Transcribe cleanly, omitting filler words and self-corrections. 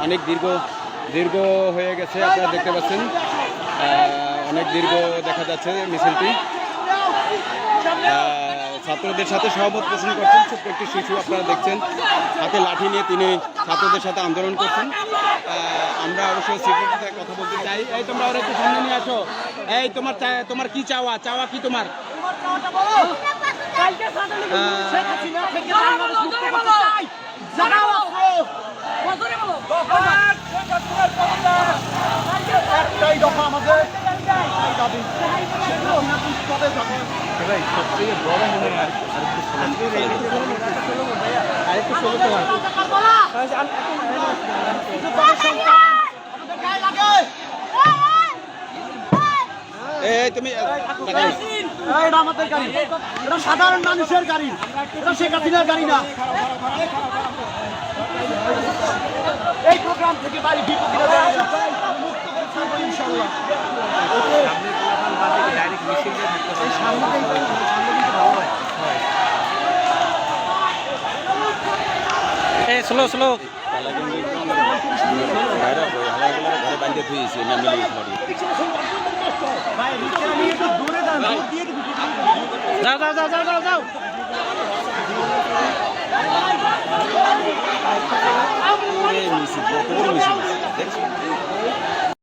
অনেক দীর্ঘ হয়ে গেছে, আপনারা দেখতে পাচ্ছেন অনেক দীর্ঘ দেখা যাচ্ছে মিছিলটি। ছাত্রদের সাথে সহমত পোষণ করছেন ছোট্ট একটি শিশু, আপনারা দেখছেন হাতে লাঠি নিয়ে তিনি ছাত্রদের সাথে আন্দোলন করছেন। আমরা অবশ্যই সিকিউরিটির সাথে কথা বলতে চাই। এই তোমরা ওরা একটু সামনে নিয়ে আসো। এই তোমার কি চাওয়া কি তোমার? একটাই দফা আমাদের দাবি। সবথেকে বড় মনে হয় আরেকটু তুমি এটা আমাদের গাড়ি, এটা সাধারণ মানুষের গাড়ি, এটা শেখ হাসিনার গাড়ি না। এই প্রোগ্রাম থেকে বাড়ি স্লো ঘরে বাঁধতে থুয়েছি না মিলে যাও। মিছিল